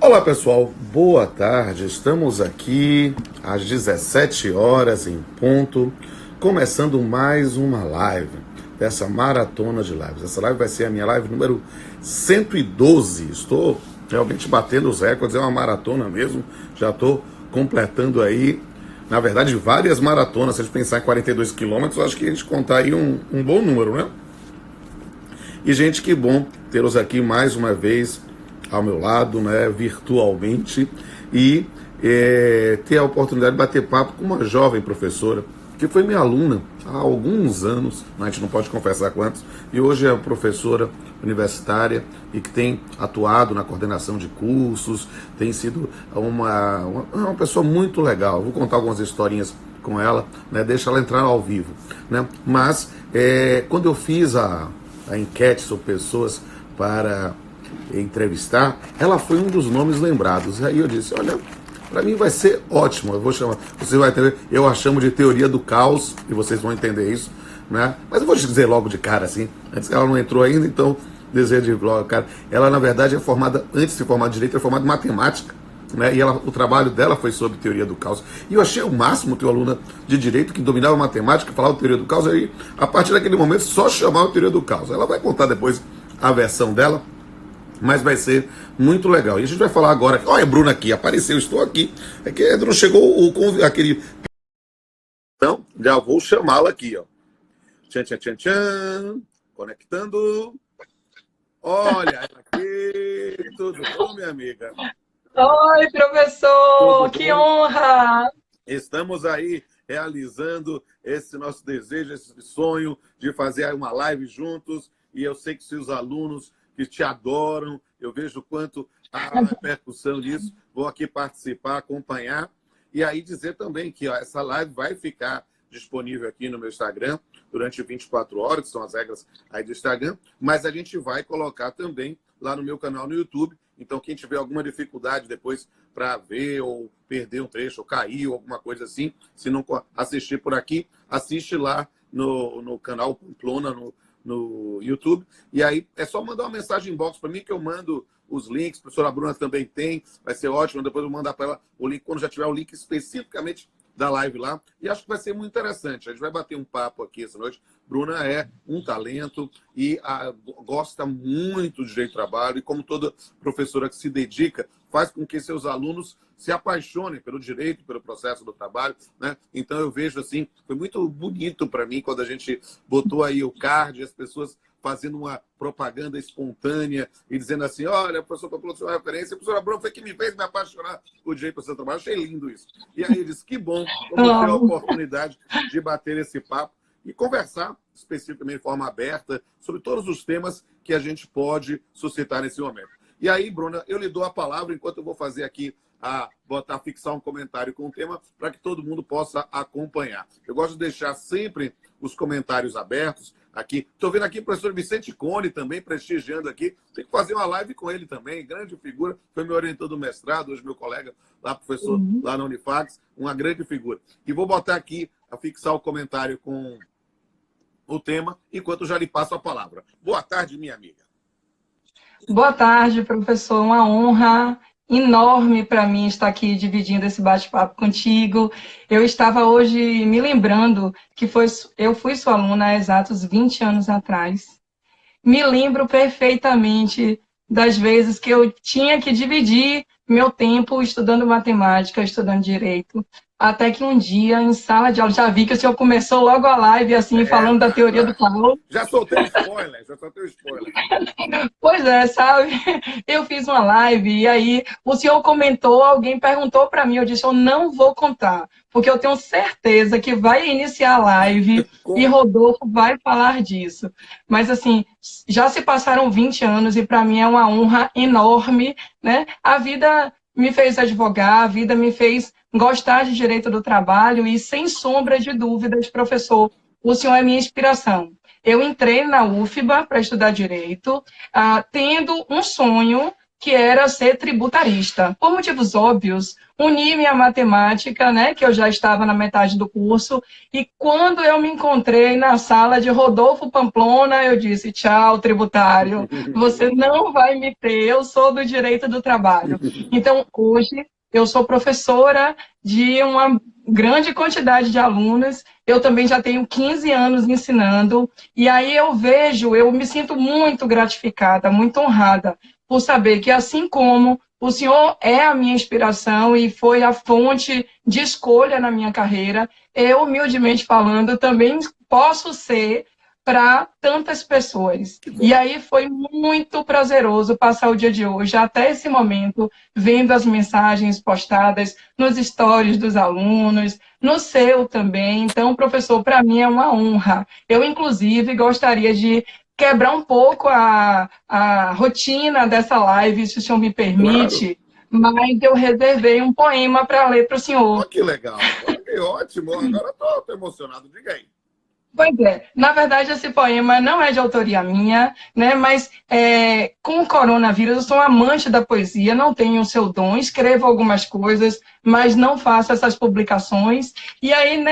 Olá pessoal, boa tarde. Estamos aqui às 17 horas em ponto, começando mais uma live dessa maratona de lives. Essa live vai ser a minha live número 112. Estou realmente batendo os recordes, é uma maratona mesmo. Já estou completando aí, na verdade, várias maratonas. Se a gente pensar em 42 quilômetros, acho que a gente contar aí um bom número, né? E gente, que bom tê-los aqui mais uma vez ao meu lado, né, virtualmente, e ter a oportunidade de bater papo com uma jovem professora, que foi minha aluna há alguns anos, a gente não pode confessar quantos, e hoje é professora universitária e que tem atuado na coordenação de cursos, tem sido uma pessoa muito legal. Vou contar algumas historinhas com ela, né, deixa ela entrar ao vivo, né? Mas quando eu fiz a enquete sobre pessoas para entrevistar, ela foi um dos nomes lembrados. Aí eu disse, olha, para mim vai ser ótimo, eu vou chamar, você vai entender, eu a chamo de teoria do caos, e vocês vão entender isso, né? Mas eu vou te dizer logo de cara, assim, antes que ela não entrou ainda, então desejo de logo, cara. Ela, na verdade, é formada, antes de se formar em Direito, é formada em Matemática, né? E o trabalho dela foi sobre teoria do caos. E eu achei o máximo ter uma aluna de Direito que dominava matemática, falava teoria do caos, aí, a partir daquele momento, só chamava teoria do caos. Ela vai contar depois a versão dela, mas vai ser muito legal. E a gente vai falar agora, olha a Bruna aqui, apareceu, estou aqui. É que não chegou aquele... Então, já vou chamá-la aqui, ó. Tchan, tchan, tchan, tchan. Conectando. Olha ela aqui. Tudo bom, minha amiga? Oi, professor, que honra! Estamos aí realizando esse nosso desejo, esse sonho de fazer uma live juntos. E eu sei que seus alunos que te adoram, eu vejo o quanto a repercussão disso. Vou aqui participar, acompanhar. E aí dizer também que essa live vai ficar disponível aqui no meu Instagram durante 24 horas, que são as regras aí do Instagram, mas a gente vai colocar também lá no meu canal no YouTube. Então, quem tiver alguma dificuldade depois para ver ou perder um trecho, ou cair, ou alguma coisa assim, se não assistir por aqui, assiste lá no canal Pamplona, no YouTube. E aí é só mandar uma mensagem inbox para mim que eu mando os links. A professora Bruna também tem, vai ser ótimo. Depois eu vou mandar para ela o link quando já tiver o link especificamente da live lá. E acho que vai ser muito interessante. A gente vai bater um papo aqui essa noite. Bruna é um talento e gosta muito de direito do trabalho, e como toda professora que se dedica, faz com que seus alunos se apaixonem pelo direito, pelo processo do trabalho, né? Então eu vejo assim, foi muito bonito para mim quando a gente botou aí o card, as pessoas fazendo uma propaganda espontânea e dizendo assim, olha, professor Pamplona, sua referência, a professora Bruna foi que me fez me apaixonar por direito do seu trabalho. Achei lindo isso. E aí eu disse, que bom, vamos ter a oportunidade de bater esse papo e conversar especificamente de forma aberta sobre todos os temas que a gente pode suscitar nesse momento. E aí, Bruna, eu lhe dou a palavra enquanto eu vou fazer aqui fixar um comentário com o tema para que todo mundo possa acompanhar. Eu gosto de deixar sempre os comentários abertos aqui. Estou vendo aqui o professor Vicente Cone também prestigiando aqui. Tem que fazer uma live com ele também, grande figura. Foi meu orientador do mestrado, hoje meu colega lá, professor lá na Unifax, uma grande figura. E vou botar aqui a fixar o comentário com o tema, enquanto eu já lhe passo a palavra. Boa tarde, minha amiga. Boa tarde, professor. Uma honra enorme para mim estar aqui dividindo esse bate-papo contigo. Eu estava hoje me lembrando que eu fui sua aluna há exatos 20 anos atrás. Me lembro perfeitamente das vezes que eu tinha que dividir meu tempo estudando matemática, estudando direito. Até que um dia, em sala de aula, já vi que o senhor começou logo a live, assim, falando da teoria do caos. Já soltei o spoiler, já soltei o spoiler. Pois é, sabe? Eu fiz uma live e aí o senhor comentou, alguém perguntou para mim, eu disse, eu não vou contar, porque eu tenho certeza que vai iniciar a live e Rodolfo vai falar disso. Mas assim, já se passaram 20 anos e para mim é uma honra enorme, né? A vida me fez advogar, a vida me fez gostar de direito do trabalho e, sem sombra de dúvidas, professor, o senhor é minha inspiração. Eu entrei na UFBA para estudar Direito, tendo um sonho que era ser tributarista. Por motivos óbvios, uni minha matemática, né, que eu já estava na metade do curso, e quando eu me encontrei na sala de Rodolfo Pamplona, eu disse, tchau, tributário, você não vai me ter, eu sou do direito do trabalho. Então, hoje, eu sou professora de uma grande quantidade de alunos, eu também já tenho 15 anos ensinando, e aí eu me sinto muito gratificada, muito honrada, por saber que, assim como o senhor é a minha inspiração e foi a fonte de escolha na minha carreira, eu, humildemente falando, também posso ser para tantas pessoas. E aí foi muito prazeroso passar o dia de hoje, até esse momento, vendo as mensagens postadas nos stories dos alunos, no seu também. Então, professor, para mim é uma honra. Eu, inclusive, gostaria de quebrar um pouco a rotina dessa live, se o senhor me permite, claro. Mas eu reservei um poema para ler para o senhor. Oh, que legal, que ótimo. Agora estou emocionado, diga aí. Pois é, na verdade esse poema não é de autoria minha, né? Mas com o coronavírus eu sou amante da poesia, não tenho o seu dom, escrevo algumas coisas, mas não faço essas publicações. E aí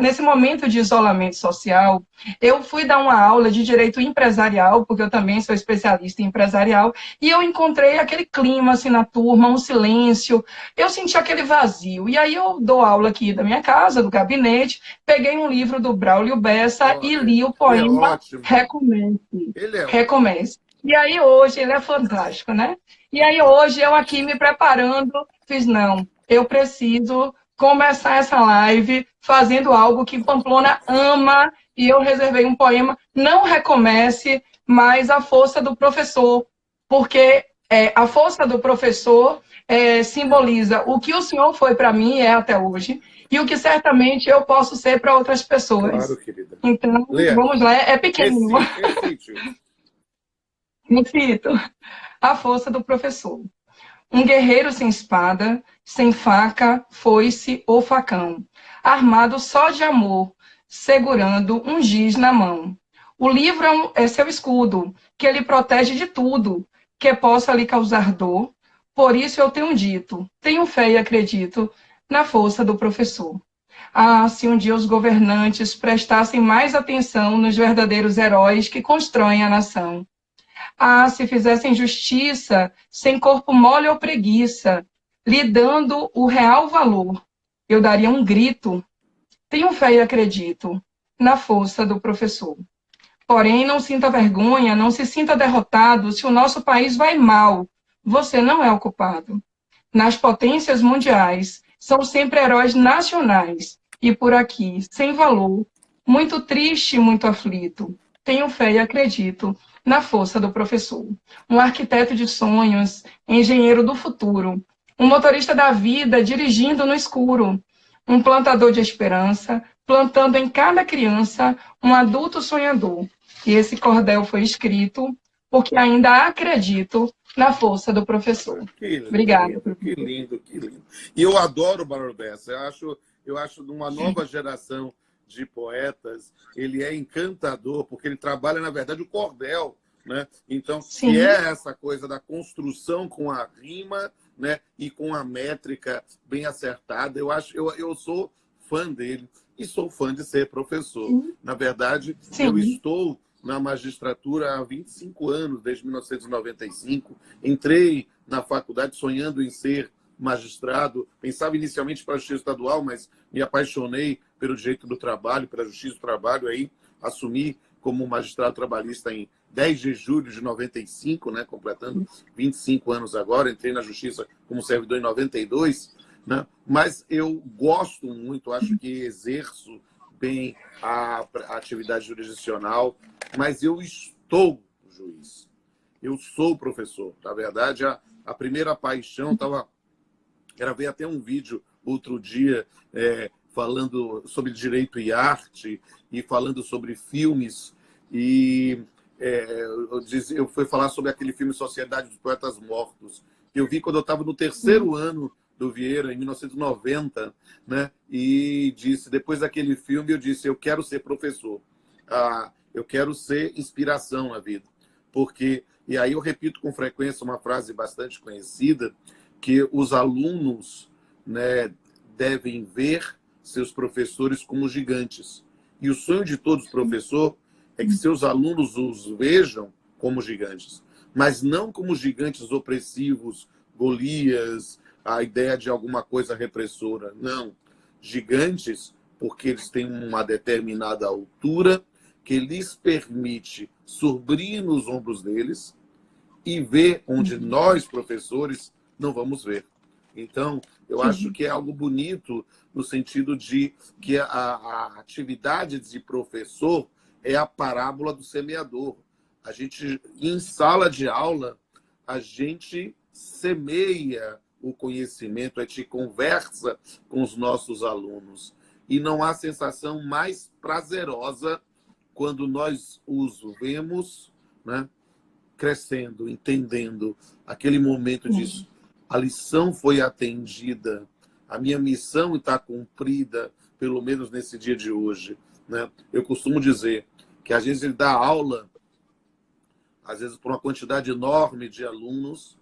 nesse momento de isolamento social, eu fui dar uma aula de direito empresarial, porque eu também sou especialista em empresarial, e eu encontrei aquele clima assim na turma, um silêncio, eu senti aquele vazio. E aí eu dou aula aqui da minha casa, do gabinete, peguei um livro do Braulio Bessa e li o poema Recomece. Recomece. E aí hoje, ele é fantástico, né? E aí hoje eu aqui me preparando, fiz, não, eu preciso começar essa live fazendo algo que Pamplona ama, e eu reservei um poema, não recomece, mas a força do professor, porque a força do professor simboliza o que o senhor foi para mim, é até hoje, e o que certamente eu posso ser para outras pessoas. Claro, querida. Então, vamos lá, é pequeno. Recito. A força do professor. Um guerreiro sem espada, sem faca, foice ou facão, armado só de amor, segurando um giz na mão. O livro é seu escudo, que ele protege de tudo, que possa lhe causar dor. Por isso eu tenho dito, tenho fé e acredito na força do professor. Ah, se um dia os governantes prestassem mais atenção nos verdadeiros heróis que constroem a nação. Ah, se fizessem justiça, sem corpo mole ou preguiça, lhe dando o real valor, eu daria um grito. Tenho fé e acredito na força do professor. Porém, não sinta vergonha, não se sinta derrotado se o nosso país vai mal. Você não é o culpado. Nas potências mundiais, são sempre heróis nacionais. E por aqui, sem valor, muito triste, muito aflito. Tenho fé e acredito na força do professor. Um arquiteto de sonhos, engenheiro do futuro. Um motorista da vida dirigindo no escuro. Um plantador de esperança, plantando em cada criança um adulto sonhador. E esse cordel foi escrito porque ainda acredito na força do professor. Obrigada. Que lindo, que lindo. E eu adoro o Braulio Bessa. Eu acho de uma nova geração de poetas, ele é encantador, porque ele trabalha, na verdade, o cordel, né? Então, que é essa coisa da construção com a rima, né? E com a métrica bem acertada. Eu sou fã dele e sou fã de ser professor. Na verdade, eu estou na magistratura há 25 anos, desde 1995. Entrei na faculdade sonhando em ser magistrado. Pensava inicialmente para a Justiça Estadual, mas me apaixonei pelo direito do trabalho, pela Justiça do Trabalho. Aí assumi como magistrado trabalhista em 10 de julho de 95, né, completando 25 anos agora. Entrei na Justiça como servidor em 92. Né? Mas eu gosto muito, acho que exerço bem a atividade jurisdicional, mas eu estou juiz. Eu sou professor. Na verdade, a primeira paixão era ver até um vídeo outro dia falando sobre direito e arte e falando sobre filmes. E eu fui falar sobre aquele filme Sociedade dos Poetas Mortos, que eu vi quando eu estava no terceiro ano do Vieira, em 1990, né? E depois daquele filme, eu disse, eu quero ser professor. Eu quero ser inspiração na vida. Porque E aí eu repito com frequência uma frase bastante conhecida, que os alunos, né, devem ver seus professores como gigantes. E o sonho de todo professor é que seus alunos os vejam como gigantes, mas não como gigantes opressivos, Golias, a ideia de alguma coisa repressora. Não. Gigantes porque eles têm uma determinada altura que lhes permite subir nos ombros deles e ver onde nós, professores, não vamos ver. Então, eu acho que é algo bonito no sentido de que a atividade de professor é a parábola do semeador. A gente, em sala de aula, a gente semeia o conhecimento, a gente conversa com os nossos alunos. E não há sensação mais prazerosa quando nós os vemos, né, crescendo, entendendo aquele momento de a lição foi atendida, a minha missão está cumprida, pelo menos nesse dia de hoje, né? Eu costumo dizer que às vezes ele dá aula, às vezes por uma quantidade enorme de alunos,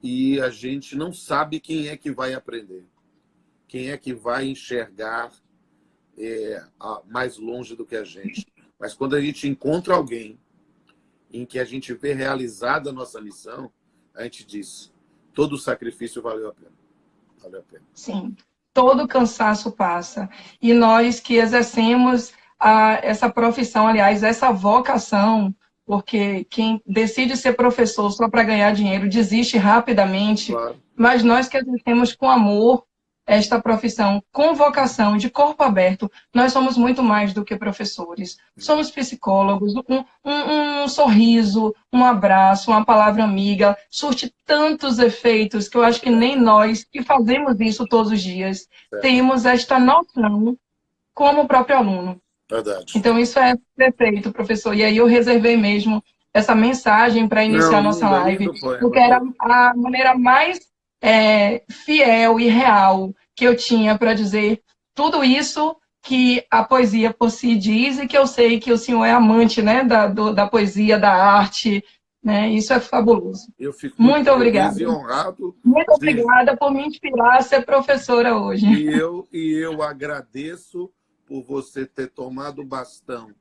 e a gente não sabe quem é que vai aprender, quem é que vai enxergar mais longe do que a gente. Mas quando a gente encontra alguém em que a gente vê realizada a nossa missão, a gente diz, todo o sacrifício valeu a pena. Valeu a pena. Sim, todo cansaço passa. E nós que exercemos essa profissão, aliás, essa vocação, porque quem decide ser professor só para ganhar dinheiro desiste rapidamente, Claro. mas nós que exercemos com amor esta profissão, com vocação, de corpo aberto, nós somos muito mais do que professores. Somos psicólogos, um sorriso, um abraço, uma palavra amiga, surte tantos efeitos que eu acho que nem nós, que fazemos isso todos os dias, temos esta noção como o próprio aluno. Verdade. Então, isso é perfeito, professor. E aí eu reservei mesmo essa mensagem para iniciar a nossa live, porque era a maneira mais fiel e real que eu tinha para dizer tudo isso que a poesia por si diz e que eu sei que o senhor é amante, né, da poesia, da arte, né? Isso é fabuloso. Eu fico muito obrigada. E honrado. Muito obrigada por me inspirar a ser professora hoje. E eu agradeço por você ter tomado o bastão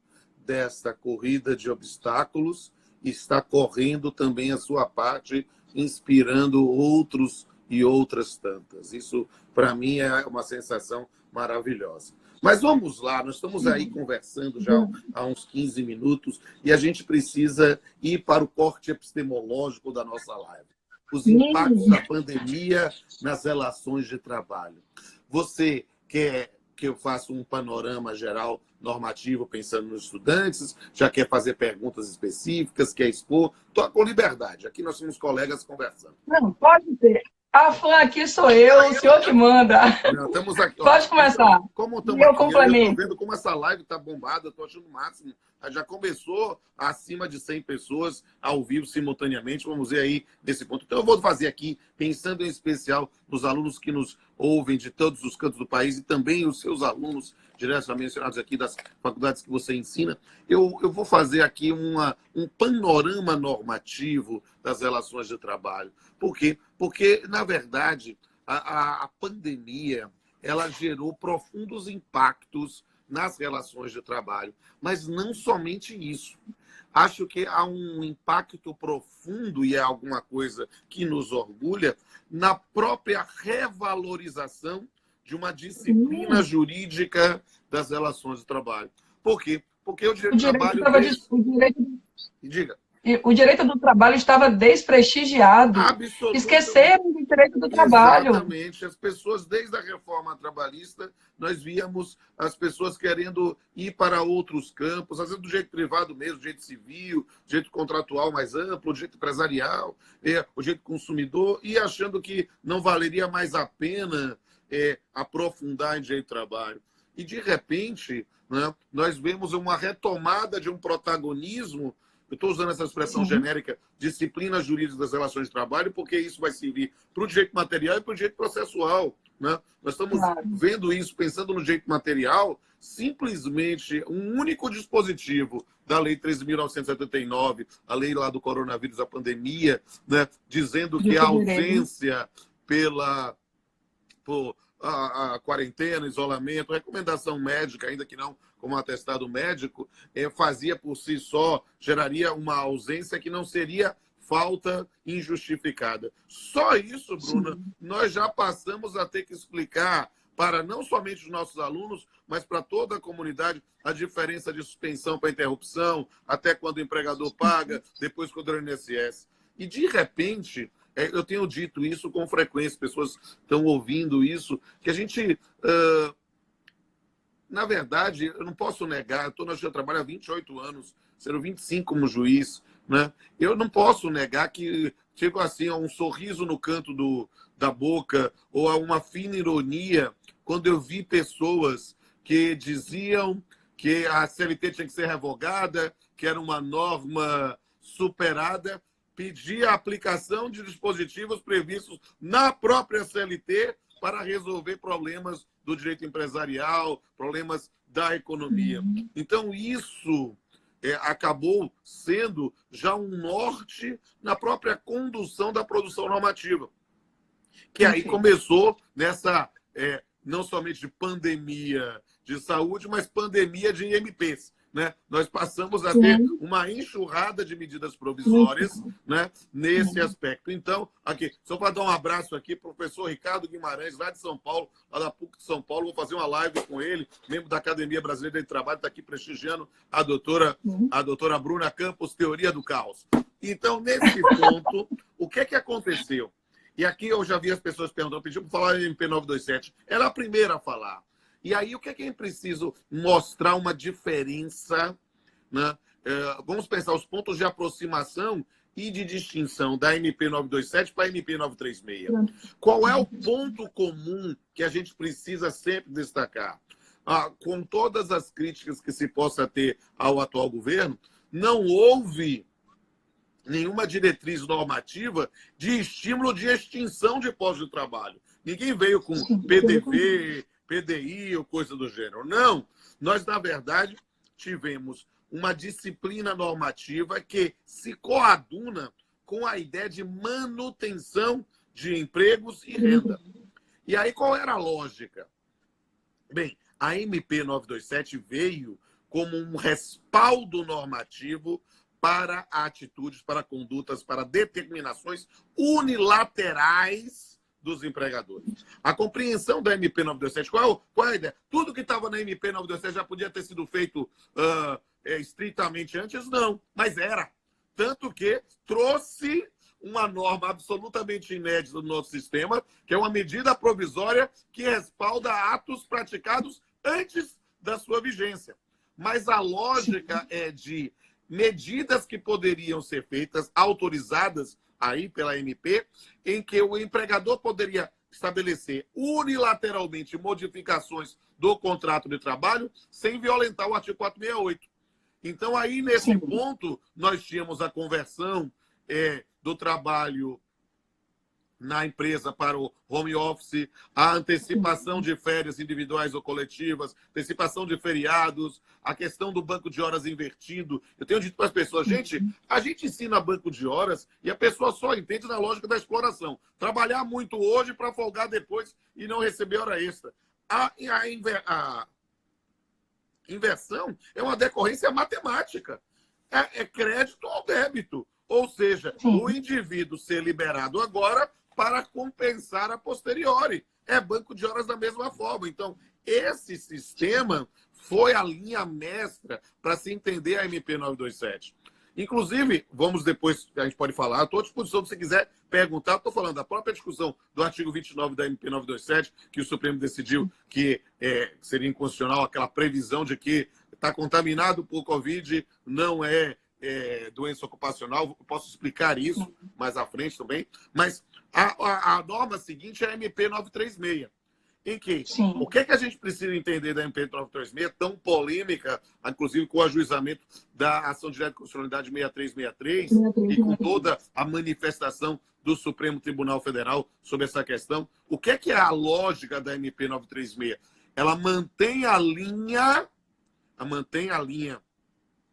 desta corrida de obstáculos e está correndo também a sua parte, inspirando outros e outras tantas. Isso, para mim, é uma sensação maravilhosa. Mas vamos lá, nós estamos aí conversando já há uns 15 minutos e a gente precisa ir para o corte epistemológico da nossa live. Os impactos da pandemia nas relações de trabalho. Você quer que eu faça um panorama geral normativo pensando nos estudantes, já quer fazer perguntas específicas, quer expor? Estou com liberdade. Aqui nós somos colegas conversando. Não, pode ser. A fã aqui sou eu, o senhor que manda. Não, estamos aqui, pode começar. Como estamos eu aqui, complemento. Eu estou vendo como essa live está bombada, eu estou achando o máximo. Já começou acima de 100 pessoas ao vivo simultaneamente. Vamos ver aí nesse ponto. Então, eu vou fazer aqui, pensando em especial nos alunos que nos ouvem de todos os cantos do país e também os seus alunos diretamente mencionados aqui das faculdades que você ensina. Eu vou fazer aqui um panorama normativo das relações de trabalho. Por quê? Porque, na verdade, a pandemia ela gerou profundos impactos nas relações de trabalho. Mas não somente isso. Acho que há um impacto profundo, e é alguma coisa que nos orgulha, na própria revalorização de uma disciplina jurídica das relações de trabalho. Por quê? Porque o direito do trabalho... Diga. O direito do trabalho estava desprestigiado. Esqueceram do direito do trabalho. Exatamente. As pessoas, desde a reforma trabalhista, nós víamos as pessoas querendo ir para outros campos, às vezes do jeito privado mesmo, do jeito civil, do jeito contratual mais amplo, do jeito empresarial, o jeito consumidor, e achando que não valeria mais a pena aprofundar em direito do trabalho. E, de repente, né, nós vemos uma retomada de um protagonismo. Eu estou usando essa expressão genérica, disciplina jurídica das relações de trabalho, porque isso vai servir para o direito material e para o direito processual. Né? Nós estamos vendo isso, pensando no direito material, simplesmente um único dispositivo da Lei 13.979, a lei lá do coronavírus, a pandemia, né, dizendo que a ausência por a quarentena, isolamento, recomendação médica, ainda que não como atestado médico, fazia por si só, geraria uma ausência que não seria falta injustificada. Só isso, Bruna, nós já passamos a ter que explicar para não somente os nossos alunos, mas para toda a comunidade, a diferença de suspensão para interrupção, até quando o empregador paga, depois quando o INSS. E, de repente, eu tenho dito isso com frequência, pessoas estão ouvindo isso, que a gente, na verdade, eu não posso negar, eu trabalho há 28 anos, sendo 25 como juiz, né? Eu não posso negar que, tipo assim, um sorriso no canto da boca ou uma fina ironia quando eu vi pessoas que diziam que a CLT tinha que ser revogada, que era uma norma superada, pedir a aplicação de dispositivos previstos na própria CLT para resolver problemas do direito empresarial, problemas da economia. Então, isso acabou sendo já um norte na própria condução da produção normativa, que aí começou nessa, não somente de pandemia de saúde, mas pandemia de IMPs. Né? Nós passamos a ter uma enxurrada de medidas provisórias, né, nesse aspecto. Então, aqui, só para dar um abraço aqui, professor Ricardo Guimarães, lá de São Paulo, lá da PUC de São Paulo, vou fazer uma live com ele, membro da Academia Brasileira de Trabalho, está aqui prestigiando a doutora Bruna Campos, Teoria do Caos. Então, nesse ponto, o que aconteceu? E aqui eu já vi as pessoas perguntando, pediu para falar em MP 927. Ela é a primeira a falar. E aí, o que é preciso mostrar uma diferença, né? Vamos pensar os pontos de aproximação e de distinção da MP 927 para a MP 936. Qual é o ponto comum que a gente precisa sempre destacar? Com todas as críticas que se possa ter ao atual governo, não houve nenhuma diretriz normativa de estímulo de extinção de postos de trabalho. Ninguém veio com PDV, PDI ou coisa do gênero. Não. Nós, na verdade, tivemos uma disciplina normativa que se coaduna com a ideia de manutenção de empregos e renda. E aí, qual era a lógica? Bem, a MP 927 veio como um respaldo normativo para atitudes, para condutas, para determinações unilaterais dos empregadores. A compreensão da MP 927, qual é a ideia? Tudo que estava na MP 927 já podia ter sido feito estritamente antes? Não, mas era. Tanto que trouxe uma norma absolutamente inédita do nosso sistema, que é uma medida provisória que respalda atos praticados antes da sua vigência. Mas a lógica é de medidas que poderiam ser feitas, autorizadas aí pela MP, em que o empregador poderia estabelecer unilateralmente modificações do contrato de trabalho sem violentar o artigo 468. Então, aí, nesse ponto, nós tínhamos a conversão do trabalho na empresa para o home office, a antecipação de férias individuais ou coletivas, antecipação de feriados, a questão do banco de horas invertido. Eu tenho dito para as pessoas, a gente ensina banco de horas e a pessoa só entende na lógica da exploração. Trabalhar muito hoje para folgar depois e não receber hora extra. A inversão é uma decorrência matemática. É crédito ou débito. Ou seja, o indivíduo ser liberado agora para compensar a posteriori. É banco de horas da mesma forma. Então, esse sistema foi a linha mestra para se entender a MP 927. Inclusive, vamos depois, a gente pode falar, estou à disposição se quiser perguntar, estou falando da própria discussão do artigo 29 da MP 927, que o Supremo decidiu que seria inconstitucional aquela previsão de que está contaminado por Covid, não é doença ocupacional. Eu posso explicar isso mais à frente também. Mas a norma seguinte é a MP 936, em que o que a gente precisa entender da MP 936, tão polêmica, inclusive com o ajuizamento da ação direta de constitucionalidade 6363, e com toda a manifestação do Supremo Tribunal Federal sobre essa questão. O que é a lógica da MP 936? ela mantém a linha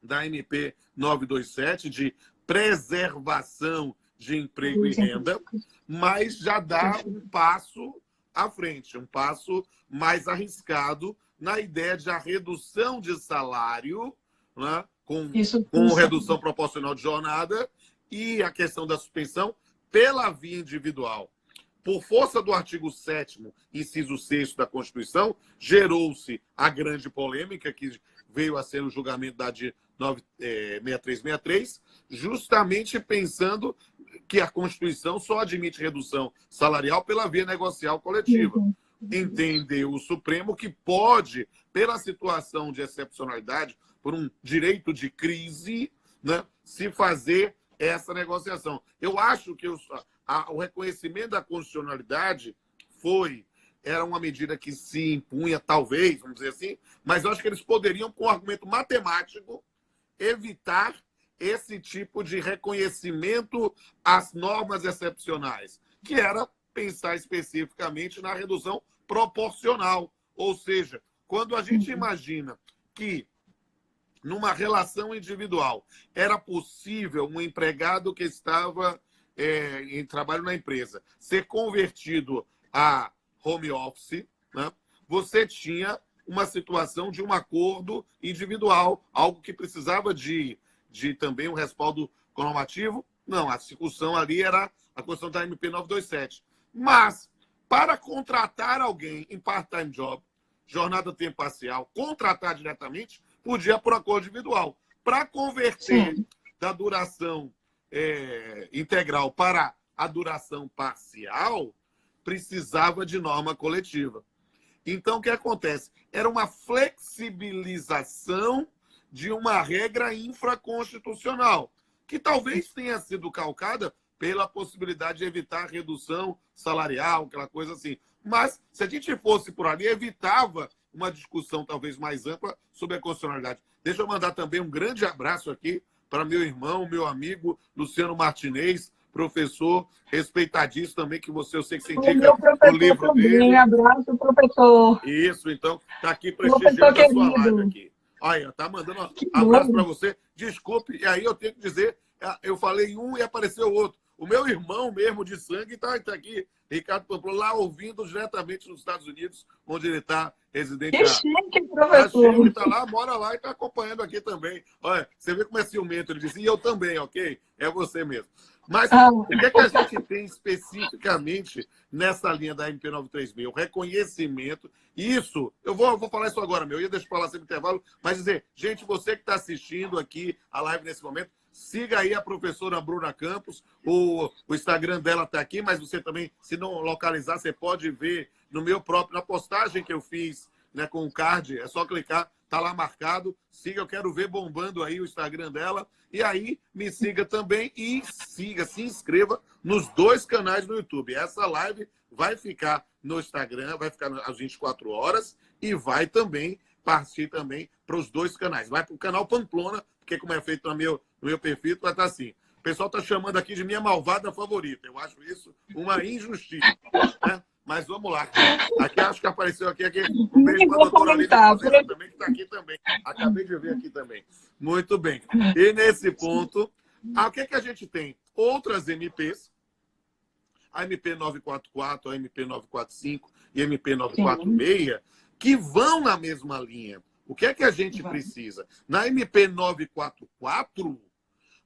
da MP 927 de preservação de emprego e renda, mas já dá um passo à frente, um passo mais arriscado na ideia de a redução de salário, né, com redução proporcional de jornada e a questão da suspensão pela via individual. Por força do artigo 7º, inciso 6º da Constituição, gerou-se a grande polêmica que veio a ser o julgamento da DI 6363, justamente pensando que a Constituição só admite redução salarial pela via negocial coletiva. Entendeu o Supremo que pode, pela situação de excepcionalidade, por um direito de crise, né, se fazer essa negociação. Eu acho que o reconhecimento da constitucionalidade era uma medida que se impunha, talvez, vamos dizer assim, mas eu acho que eles poderiam, com argumento matemático, evitar esse tipo de reconhecimento às normas excepcionais, que era pensar especificamente na redução proporcional. Ou seja, quando a gente imagina que numa relação individual era possível um empregado que estava em trabalho na empresa ser convertido a home office, né? Você tinha uma situação de um acordo individual, algo que precisava de também um respaldo normativo. Não, a discussão ali era a questão da MP 927. Mas, para contratar alguém em part-time job, jornada tempo parcial, contratar diretamente, podia por acordo individual. Para converter da duração integral para a duração parcial, precisava de norma coletiva. Então, o que acontece? Era uma flexibilização de uma regra infraconstitucional, que talvez tenha sido calcada pela possibilidade de evitar redução salarial, aquela coisa assim. Mas, se a gente fosse por ali, evitava uma discussão talvez mais ampla sobre a constitucionalidade. Deixa eu mandar também um grande abraço aqui para meu irmão, meu amigo Luciano Martinez, professor respeitadíssimo também, que eu sei que você indica o livro também. dele. Abraço, professor. Isso, então, está aqui prestigiando a sua live aqui. Olha, tá mandando um abraço para você. Desculpe, e aí eu tenho que dizer, eu falei um e apareceu outro. O meu irmão mesmo de sangue está aqui, Ricardo Pamplona, lá ouvindo diretamente nos Estados Unidos, onde ele está residente. Que chique, professor. Ele está lá, mora lá e está acompanhando aqui também. Olha, você vê como é ciumento. Ele disse, e eu também, ok? É você mesmo. Mas o que é que a gente tem especificamente nessa linha da MP 936? O reconhecimento. Isso, eu vou falar isso agora, meu. Eu ia deixar eu falar sem intervalo, mas dizer, gente, você que está assistindo aqui a live nesse momento, siga aí a professora Bruna Campos. O Instagram dela está aqui, mas você também, se não localizar, você pode ver no meu próprio, na postagem que eu fiz, né, com o card, é só clicar, tá lá marcado. Siga, eu quero ver bombando aí o Instagram dela. E aí, me siga também e se inscreva nos 2 canais no YouTube. Essa live vai ficar no Instagram, vai ficar às 24 horas e vai também partir também para os 2 canais. Vai para o canal Pamplona, porque como é feito no meu perfil, vai estar assim. O pessoal está chamando aqui de minha malvada favorita. Eu acho isso uma injustiça, né? Mas vamos lá. Aqui acho que apareceu aqui um beijo para a doutora Aline também, que está aqui também. Acabei de ver aqui também. Muito bem. E nesse ponto, o que a gente tem? Outras MPs, a MP 944, a MP 945 e a MP 946, que vão na mesma linha. O que é que a gente precisa? Na MP 944,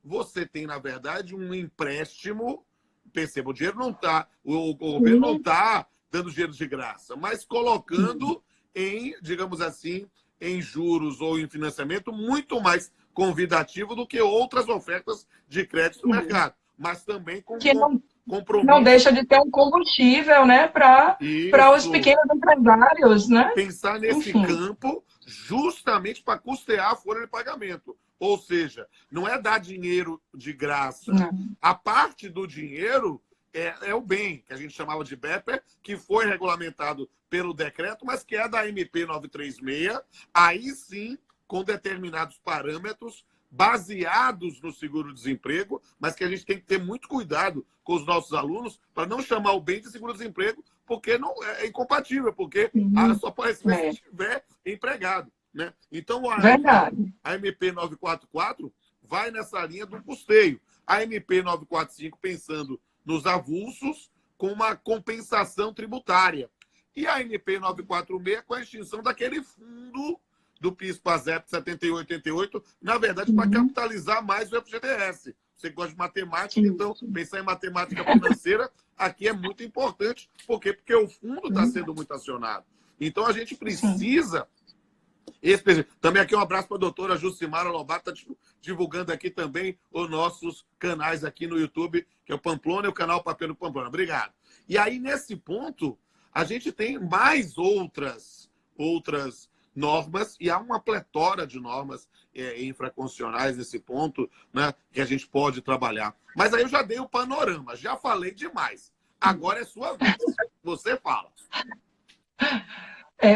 você tem, na verdade, um empréstimo. Perceba, o dinheiro não está, o governo não está dando dinheiro de graça, mas colocando em, digamos assim, em juros ou em financiamento muito mais convidativo do que outras ofertas de crédito no mercado, mas também com compromisso. Não deixa de ter um combustível, né, para os pequenos empresários, né? Pensar nesse campo justamente para custear a folha de pagamento. Ou seja, não é dar dinheiro de graça. Não. A parte do dinheiro é o bem, que a gente chamava de BEPER, que foi regulamentado pelo decreto, mas que é da MP 936, aí sim com determinados parâmetros baseados no seguro-desemprego, mas que a gente tem que ter muito cuidado com os nossos alunos para não chamar o bem de seguro-desemprego, porque não é incompatível, porque só pode receber se estiver empregado, né? Então, a MP 944 vai nessa linha do custeio. A MP 945 pensando nos avulsos com uma compensação tributária. E a MP 946 com a extinção daquele fundo do PIS/PASEP 78-88, na verdade, para capitalizar mais o FGTS. Você gosta de matemática, então pensar em matemática financeira aqui é muito importante. Por quê? Porque o fundo está sendo muito acionado. Então, a gente precisa... Também aqui um abraço para a doutora Jucimara Lobato, está divulgando aqui também os nossos canais aqui no YouTube, que é o Pamplona e o canal Papel do Pamplona. Obrigado. E aí, nesse ponto, a gente tem mais outras normas, e há uma pletora de normas infraconstitucionais nesse ponto, né, que a gente pode trabalhar. Mas aí eu já dei o panorama, já falei demais. Agora é sua vez. Você fala.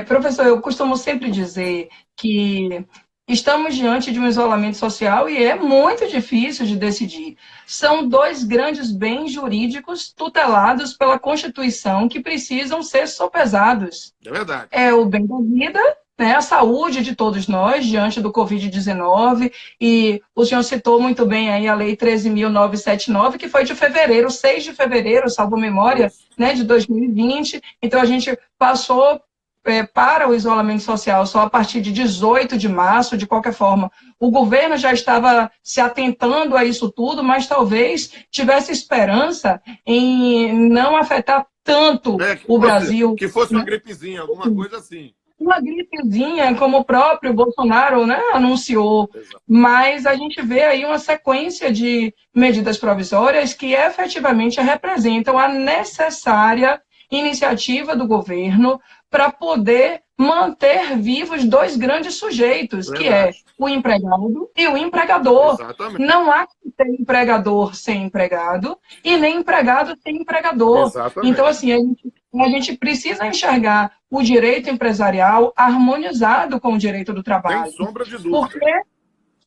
Professor, eu costumo sempre dizer que estamos diante de um isolamento social e é muito difícil de decidir. São dois grandes bens jurídicos tutelados pela Constituição que precisam ser sopesados. É verdade. É o bem da vida, né, a saúde de todos nós diante do Covid-19, e o senhor citou muito bem aí a Lei 13.979, que foi de fevereiro, 6 de fevereiro, salvo memória, né, de 2020. Então, a gente passou para o isolamento social só a partir de 18 de março, de qualquer forma. O governo já estava se atentando a isso tudo, mas talvez tivesse esperança em não afetar tanto o Brasil. Que fosse uma gripezinha, alguma coisa assim. Uma gripezinha, como o próprio Bolsonaro, né, anunciou. Exato. Mas a gente vê aí uma sequência de medidas provisórias que efetivamente representam a necessária iniciativa do governo para poder manter vivos dois grandes sujeitos, que é o empregado e o empregador. Exatamente. Não há que ter empregador sem empregado e nem empregado sem empregador. Exatamente. Então, assim, a gente precisa enxergar o direito empresarial harmonizado com o direito do trabalho. Sem sombra de dúvida.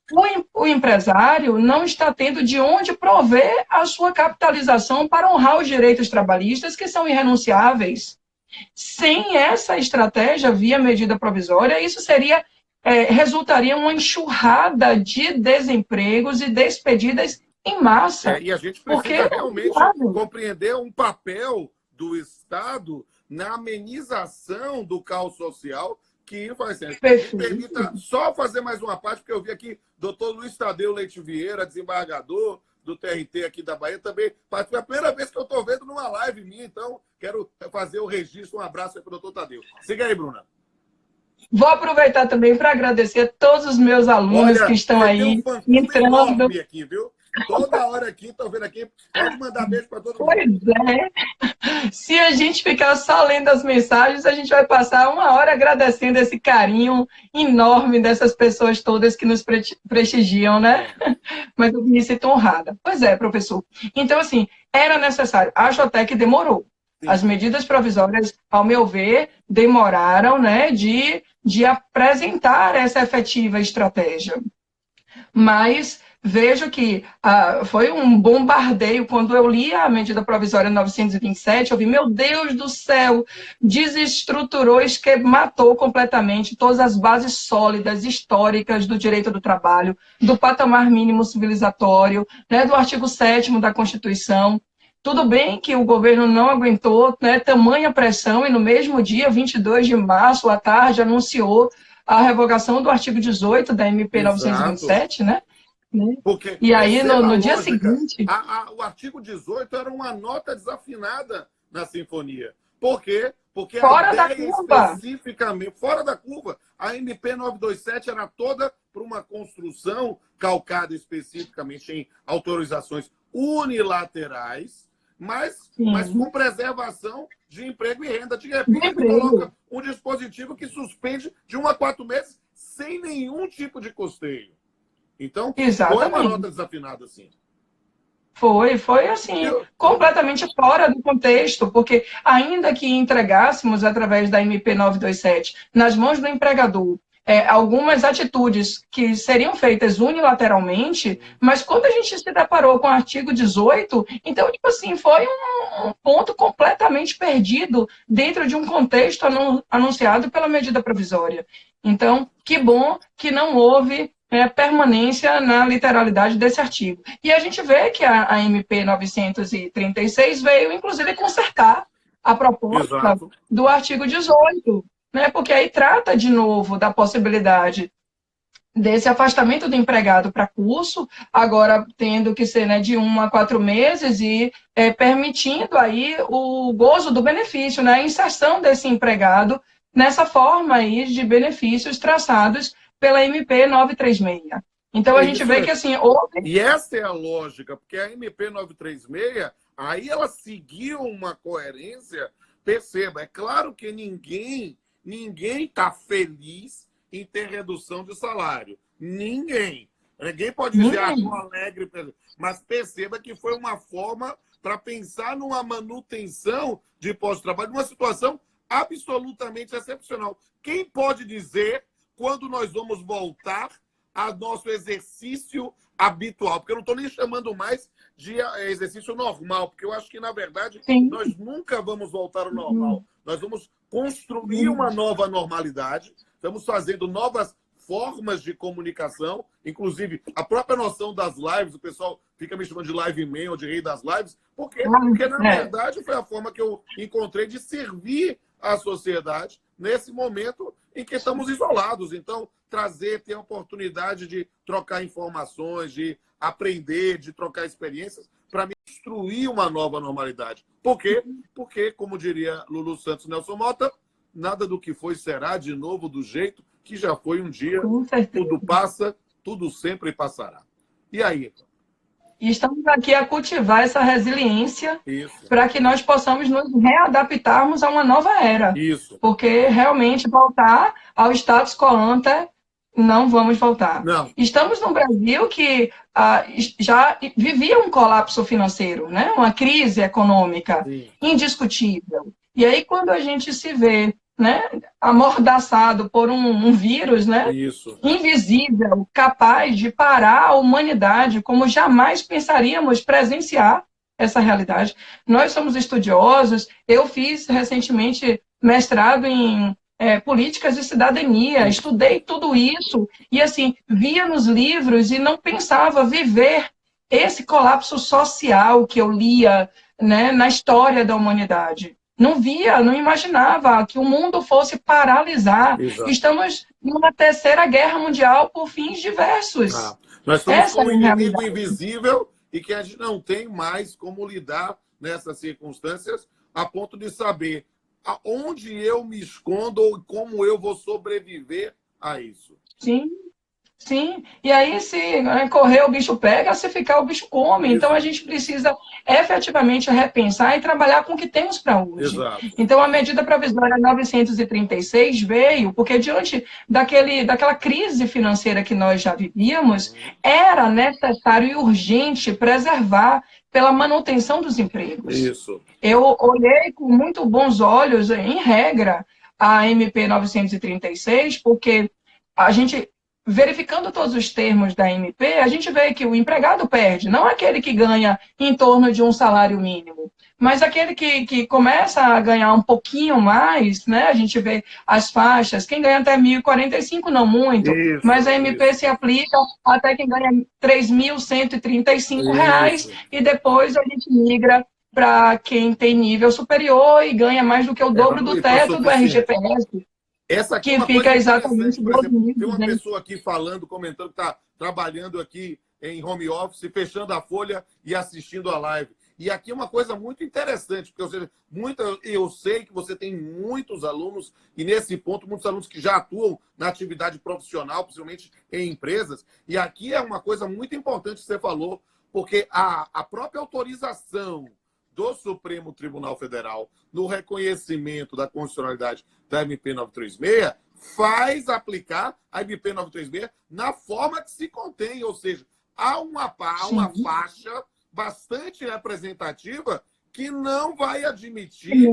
Porque o empresário não está tendo de onde prover a sua capitalização para honrar os direitos trabalhistas, que são irrenunciáveis. Sem essa estratégia via medida provisória, isso resultaria em uma enxurrada de desempregos e despedidas em massa. E a gente precisa realmente compreender um papel do Estado na amenização do caos social, que vai ser. Me permita só fazer mais uma parte, porque eu vi aqui doutor Luiz Tadeu Leite Vieira, desembargador do TRT aqui da Bahia, também participa. É a primeira vez que eu estou vendo numa live minha, então quero fazer o registro. Um abraço aí para o doutor Tadeu. Siga aí, Bruna. Vou aproveitar também para agradecer a todos os meus alunos que estão aí entrando. Aqui, viu? Toda hora aqui, estou vendo aqui. Pode mandar beijo para todo mundo. Pois é. Se a gente ficar só lendo as mensagens, a gente vai passar uma hora agradecendo esse carinho enorme dessas pessoas todas que nos prestigiam, né? Mas eu me sinto honrada. Pois é, professor. Então, assim, era necessário. Acho até que demorou. Sim. As medidas provisórias, ao meu ver, demoraram, né, de apresentar essa efetiva estratégia. Mas vejo que foi um bombardeio. Quando eu li a medida provisória 927, eu vi, meu Deus do céu, desestruturou, matou completamente todas as bases sólidas, históricas do direito do trabalho, do patamar mínimo civilizatório, né, do artigo 7º da Constituição. Tudo bem que o governo não aguentou, né, tamanha pressão, e no mesmo dia, 22 de março, à tarde, anunciou a revogação do artigo 18 da MP 927, né? Porque, e aí, no dia seguinte... O artigo 18 era uma nota desafinada na sinfonia. Por quê? Porque fora a da ideia curva. Especificamente, fora da curva, a MP 927 era toda para uma construção calcada especificamente em autorizações unilaterais, mas com preservação de emprego e renda. De repente, ele coloca um dispositivo que suspende de 1 a 4 meses sem nenhum tipo de custeio. Então, foi uma nota desafinada, assim. Foi assim, completamente fora do contexto, porque ainda que entregássemos, através da MP 927, nas mãos do empregador, algumas atitudes que seriam feitas unilateralmente, mas quando a gente se deparou com o artigo 18, então, tipo assim, foi um ponto completamente perdido dentro de um contexto anunciado pela medida provisória. Então, que bom que não houve permanência na literalidade desse artigo. E a gente vê que a MP 936 veio, inclusive, consertar a proposta Exato. do artigo 18, né? Porque aí trata, de novo, da possibilidade desse afastamento do empregado para curso, agora tendo que ser, né, de 1 a 4 meses e permitindo aí o gozo do benefício, né, a inserção desse empregado nessa forma aí de benefícios traçados pela MP 936. Então, a gente vê que, assim, houve... E essa é a lógica, porque a MP 936, aí ela seguiu uma coerência. Perceba, é claro que ninguém está feliz em ter redução de salário. Ninguém. Ninguém pode dizer, estou alegre, mas perceba que foi uma forma para pensar numa manutenção de pós-trabalho, numa situação absolutamente excepcional. Quem pode dizer quando nós vamos voltar ao nosso exercício habitual? Porque eu não estou nem chamando mais de exercício normal, porque eu acho que, na verdade, Sim. nós nunca vamos voltar ao normal. Nós vamos construir uma nova normalidade, estamos fazendo novas formas de comunicação, inclusive a própria noção das lives, o pessoal fica me chamando de live man ou de rei das lives, porque na verdade foi a forma que eu encontrei de servir à sociedade nesse momento em que estamos isolados. Então, ter a oportunidade de trocar informações, de aprender, de trocar experiências, para construir uma nova normalidade. Por quê? Porque, como diria Lulu Santos e Nelson Mota, nada do que foi será de novo do jeito que já foi um dia. Tudo passa, tudo sempre passará. E aí? E estamos aqui a cultivar essa resiliência para que nós possamos nos readaptarmos a uma nova era. Isso. Porque realmente voltar ao status quo ante, não vamos voltar. Não. Estamos num Brasil que já vivia um colapso financeiro, né? Uma crise econômica indiscutível. E aí, quando a gente se vê, né, amordaçado por um vírus, né, invisível, capaz de parar a humanidade, como jamais pensaríamos presenciar essa realidade. Nós somos estudiosos, eu fiz recentemente mestrado em políticas de cidadania, estudei tudo isso, e assim, via nos livros e não pensava viver esse colapso social que eu lia, né, na história da humanidade. Não via, não imaginava que o mundo fosse paralisar. Exato. Estamos numa terceira guerra mundial por fins diversos. Nós estamos com um inimigo invisível e que a gente não tem mais como lidar nessas circunstâncias a ponto de saber aonde eu me escondo ou como eu vou sobreviver a isso. Sim. Sim, e aí se correr o bicho pega, se ficar o bicho come. Então a gente precisa efetivamente repensar e trabalhar com o que temos para hoje. Exato. Então a medida provisória 936 veio porque diante daquela crise financeira que nós já vivíamos, era necessário e urgente preservar pela manutenção dos empregos. Isso. Eu olhei com muito bons olhos, em regra, a MP 936, porque a gente, verificando todos os termos da MP, a gente vê que o empregado perde, não aquele que ganha em torno de um salário mínimo, mas aquele que começa a ganhar um pouquinho mais, né? A gente vê as faixas, quem ganha até 1.045, não muito, mas a MP se aplica até quem ganha R$ 3.135, e depois a gente migra para quem tem nível superior e ganha mais do que o dobro do teto do RGPS. Essa aqui que fica exatamente por exemplo, tem uma pessoa aqui falando, comentando que está trabalhando aqui em home office, fechando a folha e assistindo a live. E aqui é uma coisa muito interessante, porque eu sei que você tem muitos alunos, e nesse ponto, muitos alunos que já atuam na atividade profissional, principalmente em empresas. E aqui é uma coisa muito importante que você falou, porque a própria autorização do Supremo Tribunal Federal no reconhecimento da constitucionalidade da MP 936 faz aplicar a MP 936 na forma que se contém, ou seja, há uma faixa bastante representativa que não vai admitir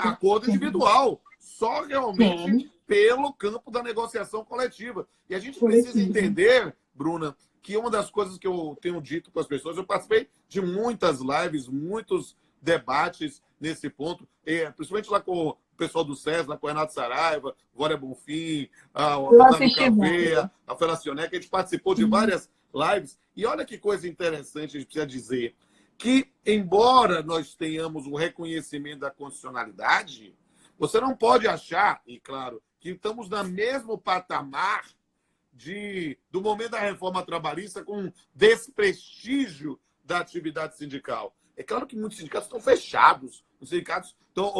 acordo individual. só realmente Sim. pelo campo da negociação coletiva. E a gente precisa entender, Bruna, que uma das coisas que eu tenho dito para as pessoas, eu participei de muitas lives, muitos debates nesse ponto, principalmente lá com o pessoal do SES, lá com o Renato Saraiva, Glória Bonfim, a Eu Otávio assisti Café, a Felacioneca, a gente participou de várias lives. E olha que coisa interessante a gente precisa dizer, que embora nós tenhamos o reconhecimento da constitucionalidade, você não pode achar, e claro, que estamos no mesmo patamar do momento da reforma trabalhista com desprestígio da atividade sindical. É claro que muitos sindicatos estão fechados. Os sindicatos estão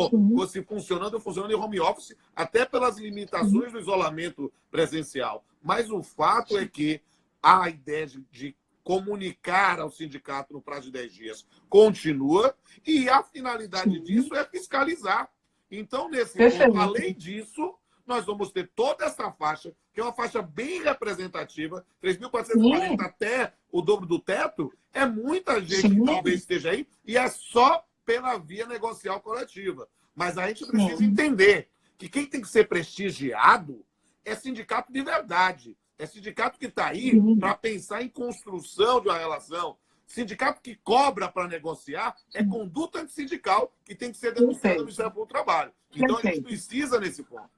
se funcionando em home office, até pelas limitações do isolamento presencial. Mas o fato é que a ideia de comunicar ao sindicato no prazo de 10 dias continua, e a finalidade disso é fiscalizar. Então, nesse ponto, além disso, nós vamos ter toda essa faixa, que é uma faixa bem representativa, 3.440 até o dobro do teto, é muita gente que talvez esteja aí, e é só pela via negocial coletiva. Mas a gente precisa entender que quem tem que ser prestigiado é sindicato de verdade. É sindicato que está aí para pensar em construção de uma relação. Sindicato que cobra para negociar é conduta antissindical que tem que ser denunciada no Ministério Público do Trabalho. Então, a gente precisa nesse ponto.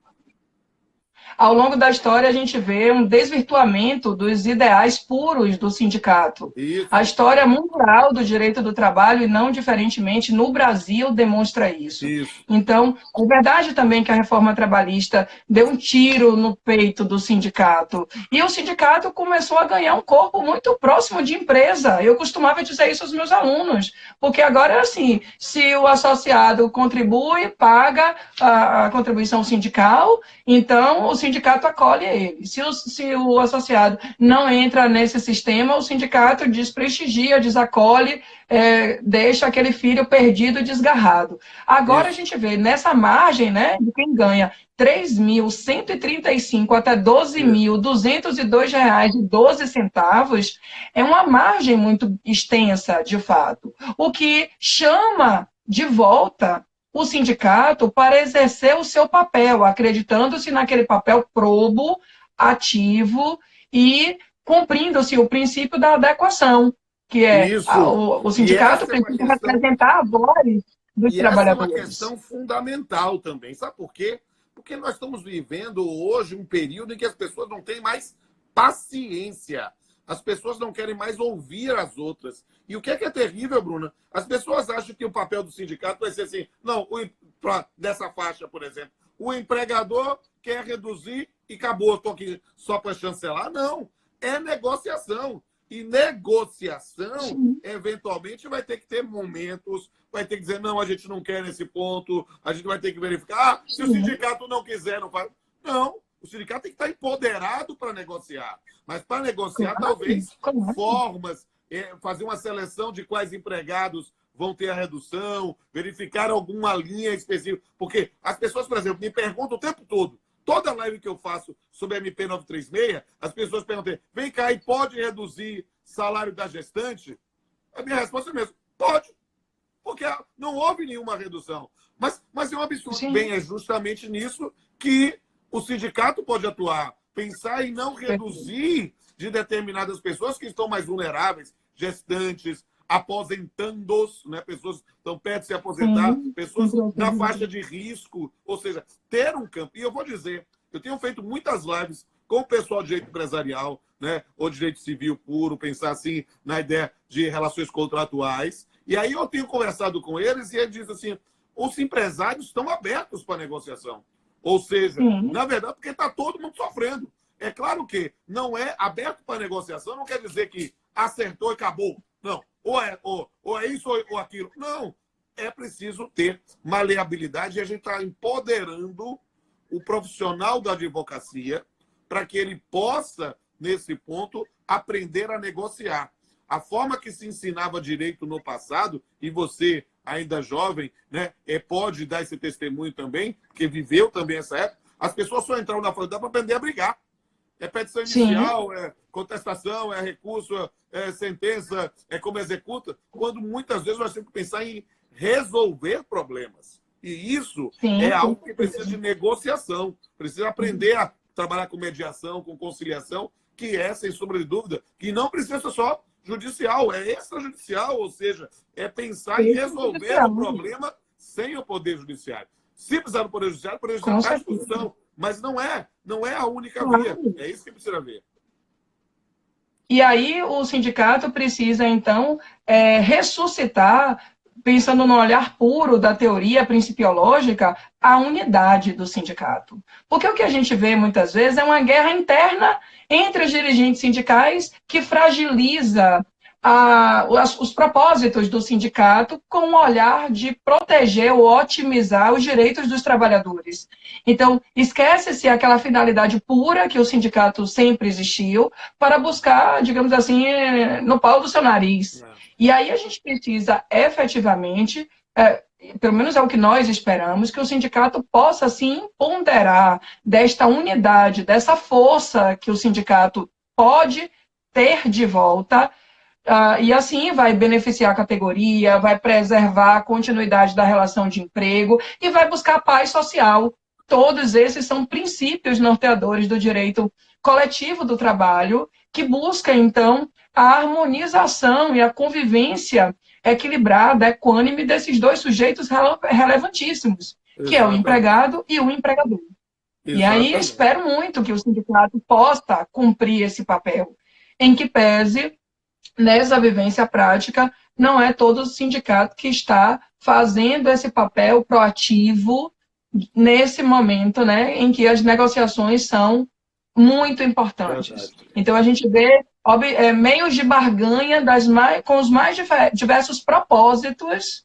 Ao longo da história, a gente vê um desvirtuamento dos ideais puros do sindicato. Isso. A história mundial do direito do trabalho, e não diferentemente no Brasil, demonstra isso. Então, é verdade também que a reforma trabalhista deu um tiro no peito do sindicato. E o sindicato começou a ganhar um corpo muito próximo de empresa. Eu costumava dizer isso aos meus alunos, porque agora é assim, se o associado contribui, paga a contribuição sindical, então o sindicato acolhe ele. Se o associado não entra nesse sistema, o sindicato desprestigia, desacolhe, deixa aquele filho perdido e desgarrado. Agora a gente vê nessa margem, né, de quem ganha 3.135 até R$ 12.202,12, é uma margem muito extensa, de fato. O que chama de volta o sindicato para exercer o seu papel, acreditando-se naquele papel probo, ativo e cumprindo-se o princípio da adequação, que é o sindicato precisa representar a voz dos trabalhadores. Essa é uma questão fundamental também. Sabe por quê? Porque nós estamos vivendo hoje um período em que as pessoas não têm mais paciência. As pessoas não querem mais ouvir as outras. E o que é terrível, Bruna? As pessoas acham que o papel do sindicato vai ser assim, não, dessa faixa, por exemplo, o empregador quer reduzir e acabou, estou aqui só para chancelar. Não, é negociação. E negociação, eventualmente, vai ter que ter momentos, vai ter que dizer, não, a gente não quer nesse ponto, a gente vai ter que verificar, se o sindicato não quiser, não faz. Não. O sindicato tem que estar empoderado para negociar. Mas para negociar, talvez, formas, fazer uma seleção de quais empregados vão ter a redução, verificar alguma linha específica. Porque as pessoas, por exemplo, me perguntam o tempo todo, toda live que eu faço sobre a MP 936, as pessoas perguntam, vem cá, e pode reduzir salário da gestante? A minha resposta é mesmo, pode. Porque não houve nenhuma redução. Mas é um absurdo. Bem, é justamente nisso que o sindicato pode atuar, pensar em não reduzir de determinadas pessoas que estão mais vulneráveis, gestantes, aposentandos, né? Pessoas que estão perto de se aposentar, pessoas na faixa de risco, ou seja, ter um campo. E eu vou dizer, eu tenho feito muitas lives com o pessoal de direito empresarial, né? Ou de direito civil puro, pensar assim na ideia de relações contratuais. E aí eu tenho conversado com eles e eles dizem assim, os empresários estão abertos para negociação. Ou seja, na verdade, porque está todo mundo sofrendo. É claro que não é aberto para negociação, não quer dizer que acertou e acabou. Não. Ou é isso ou aquilo. Não. É preciso ter maleabilidade e a gente está empoderando o profissional da advocacia para que ele possa, nesse ponto, aprender a negociar. A forma que se ensinava direito no passado, e você, ainda jovem, né, pode dar esse testemunho também, que viveu também essa época, as pessoas só entraram na faculdade para aprender a brigar. É petição inicial, é contestação, é recurso, é sentença, é como executa, quando muitas vezes nós temos que pensar em resolver problemas. E isso Sim, é algo que precisa de negociação, precisa aprender a trabalhar com mediação, com conciliação, que é, sem sombra de dúvida, que não precisa ser só judicial, é extrajudicial, ou seja, é pensar em resolver o problema sem o Poder Judiciário. Se precisar do Poder Judiciário está à discussão, mas não é a única via. É isso que precisa ver. E aí o sindicato precisa, então, ressuscitar, pensando no olhar puro da teoria principiológica, a unidade do sindicato. Porque o que a gente vê muitas vezes é uma guerra interna entre os dirigentes sindicais que fragiliza os propósitos do sindicato com o olhar de proteger ou otimizar os direitos dos trabalhadores. Então, esquece-se aquela finalidade pura que o sindicato sempre existiu para buscar, digamos assim, no pau do seu nariz. E aí a gente precisa efetivamente, pelo menos é o que nós esperamos, que o sindicato possa, sim, ponderar desta unidade, dessa força que o sindicato pode ter de volta, e assim vai beneficiar a categoria, vai preservar a continuidade da relação de emprego e vai buscar paz social. Todos esses são princípios norteadores do direito coletivo do trabalho, que busca, então, a harmonização e a convivência equilibrada, equânime desses dois sujeitos relevantíssimos, que é o empregado e o empregador. Exatamente. E aí espero muito que o sindicato possa cumprir esse papel, em que pese, nessa vivência prática, não é todo o sindicato que está fazendo esse papel proativo nesse momento, né, em que as negociações são muito importantes. Então, a gente vê meios de barganha com os mais diversos propósitos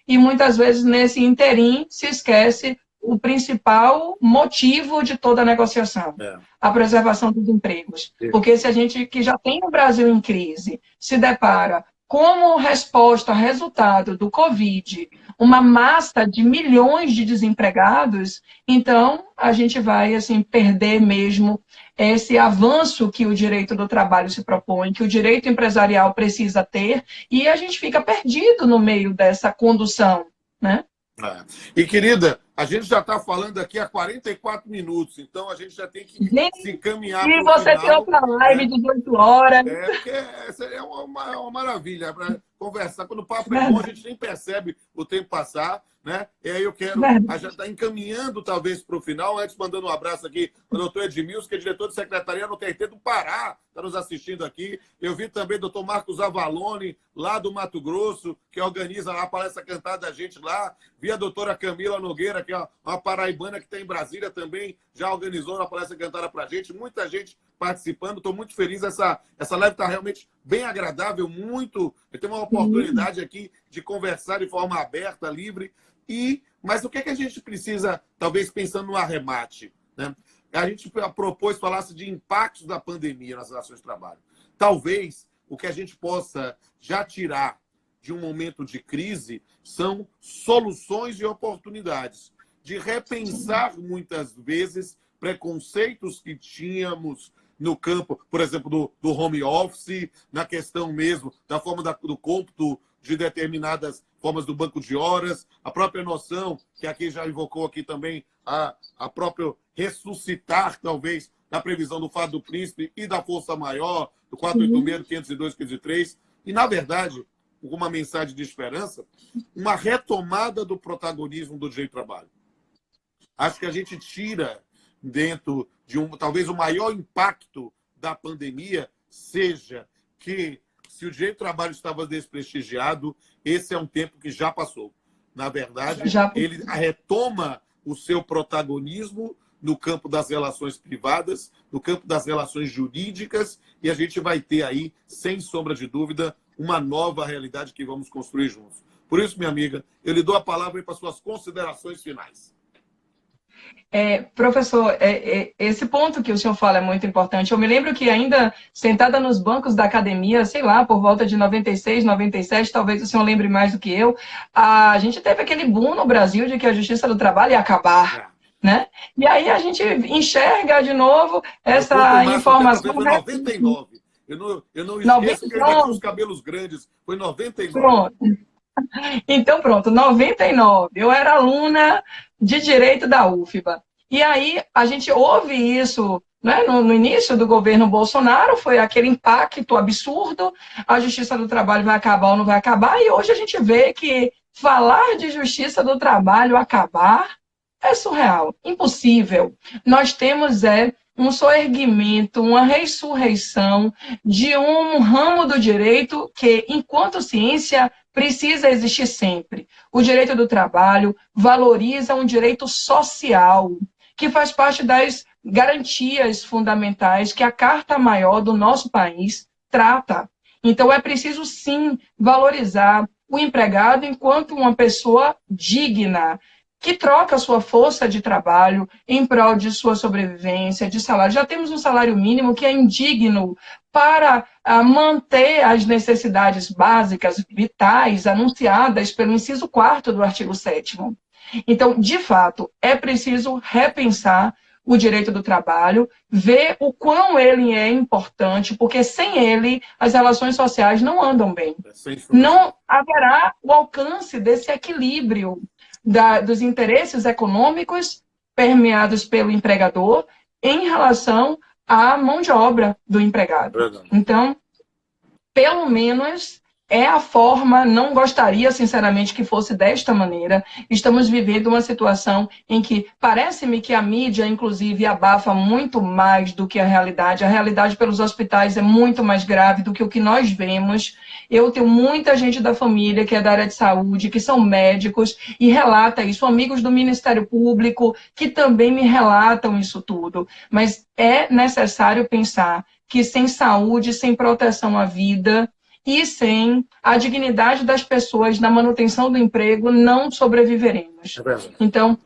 e, muitas vezes, nesse interim, se esquece o principal motivo de toda a negociação, a preservação dos empregos. Porque se a gente, que já tem o Brasil em crise, se depara como resposta, resultado do Covid, uma massa de milhões de desempregados, então a gente vai assim, perder mesmo esse avanço que o direito do trabalho se propõe, que o direito empresarial precisa ter, e a gente fica perdido no meio dessa condução, né? E, querida, a gente já está falando aqui há 44 minutos, então a gente já tem que se encaminhar para o final. E você tem outra live de 18 horas. Porque é uma maravilha para conversar. Quando o papo é bom, a gente nem percebe o tempo passar, né? E aí eu quero, a gente está encaminhando talvez para o final, antes mandando um abraço aqui para o doutor Edmilson, que é diretor de secretaria no TRT do Pará, está nos assistindo aqui. Eu vi também o doutor Marcos Avalone, lá do Mato Grosso, que organiza lá a palestra cantada da gente lá. Vi a doutora Camila Nogueira, que é uma paraibana que está em Brasília também, já organizou uma palestra cantada para a gente. Muita gente participando, estou muito feliz. Essa live está realmente bem agradável, muito. Eu tenho uma oportunidade aqui de conversar de forma aberta, livre. Mas o que a gente precisa, talvez pensando no arremate, né? A gente propôs falasse de impactos da pandemia nas relações de trabalho. Talvez o que a gente possa já tirar de um momento de crise são soluções e oportunidades de repensar muitas vezes preconceitos que tínhamos no campo, por exemplo, do home office, na questão mesmo da forma do cômputo de determinadas formas do banco de horas, a própria noção, que aqui já invocou aqui também, a própria ressuscitar, talvez, da previsão do Fado do Príncipe e da Força Maior, do 486, 502, 503, e, na verdade, com uma mensagem de esperança, uma retomada do protagonismo do direito do trabalho. Acho que a gente tira dentro de talvez o maior impacto da pandemia seja que, se o direito do trabalho estava desprestigiado, esse é um tempo que já passou. Na verdade, ele retoma o seu protagonismo no campo das relações privadas, no campo das relações jurídicas, e a gente vai ter aí, sem sombra de dúvida, uma nova realidade que vamos construir juntos. Por isso, minha amiga, eu lhe dou a palavra para suas considerações finais. Professor, esse ponto que o senhor fala é muito importante. Eu me lembro que ainda sentada nos bancos da academia, sei lá, por volta de 96, 97, talvez o senhor lembre mais do que eu, a gente teve aquele boom no Brasil de que a Justiça do Trabalho ia acabar, né? E aí a gente enxerga de novo essa informação. Foi 99. Eu não esqueço que ele tinha os cabelos grandes. Foi 99. Pronto. Então, pronto, 99. Eu era aluna de Direito da UFBA. E aí, a gente ouve isso, né, no início do governo Bolsonaro, foi aquele impacto absurdo, a Justiça do Trabalho vai acabar ou não vai acabar, e hoje a gente vê que falar de Justiça do Trabalho acabar é surreal, impossível. Nós temos um soerguimento, uma ressurreição de um ramo do direito que, enquanto ciência, precisa existir sempre. O direito do trabalho valoriza um direito social, que faz parte das garantias fundamentais que a Carta Maior do nosso país trata. Então, é preciso, sim, valorizar o empregado enquanto uma pessoa digna, que troca sua força de trabalho em prol de sua sobrevivência, de salário. Já temos um salário mínimo que é indigno para manter as necessidades básicas, vitais, anunciadas pelo inciso 4º do artigo 7º. Então, de fato, é preciso repensar o direito do trabalho, ver o quão ele é importante, porque sem ele as relações sociais não andam bem. Não haverá o alcance desse equilíbrio dos interesses econômicos permeados pelo empregador em relação à mão de obra do empregado. Então, pelo menos é a forma, não gostaria, sinceramente, que fosse desta maneira. Estamos vivendo uma situação em que parece-me que a mídia, inclusive, abafa muito mais do que a realidade. A realidade pelos hospitais é muito mais grave do que o que nós vemos. Eu tenho muita gente da família que é da área de saúde, que são médicos, e relata isso, amigos do Ministério Público, que também me relatam isso tudo. Mas é necessário pensar que sem saúde, sem proteção à vida e sem a dignidade das pessoas na manutenção do emprego, não sobreviveremos. Então,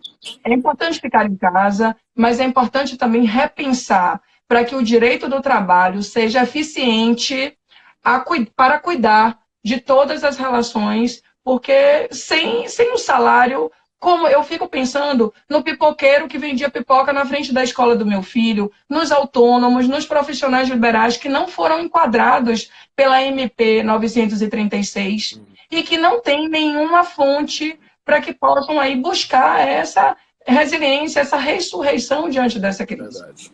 é importante ficar em casa, mas é importante também repensar para que o direito do trabalho seja eficiente para cuidar de todas as relações, porque sem o salário, como eu fico pensando no pipoqueiro que vendia pipoca na frente da escola do meu filho, nos autônomos, nos profissionais liberais que não foram enquadrados pela MP 936 e que não tem nenhuma fonte para que possam aí buscar essa resiliência, essa ressurreição diante dessa crise. Verdade.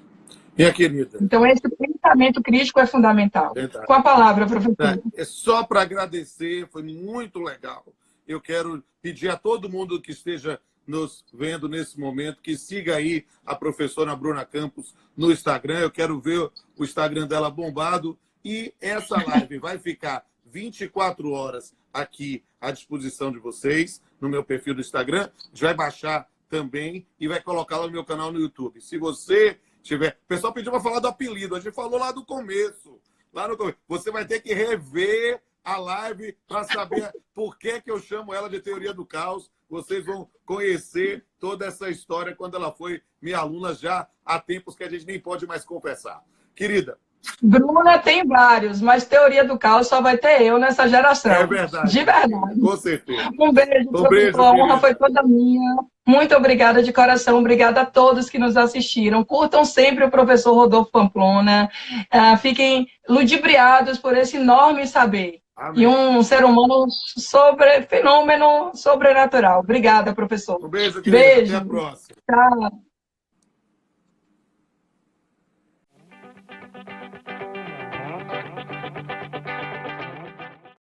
Minha querida. Então, esse pensamento crítico é fundamental. Verdade. Com a palavra, professor. É só para agradecer, foi muito legal. Eu quero pedir a todo mundo que esteja nos vendo nesse momento que siga aí a professora Bruna Campos no Instagram. Eu quero ver o Instagram dela bombado. E essa live vai ficar 24 horas aqui à disposição de vocês, no meu perfil do Instagram. A gente vai baixar também e vai colocá-la no meu canal no YouTube. Se você tiver... O pessoal pediu para falar do apelido. A gente falou lá do começo. Você vai ter que rever a live para saber por que eu chamo ela de Teoria do Caos. Vocês vão conhecer toda essa história quando ela foi minha aluna já há tempos que a gente nem pode mais confessar. Querida. Bruna tem vários, mas Teoria do Caos só vai ter eu nessa geração. É verdade. De verdade. Com certeza. Um beijo, professor. A honra foi toda minha. Muito obrigada de coração. Obrigada a todos que nos assistiram. Curtam sempre o professor Rodolfo Pamplona. Fiquem ludibriados por esse enorme saber. Amém. E um ser humano fenômeno sobrenatural. Obrigada, professor. Um beijo, querida. Até a próxima. Tchau.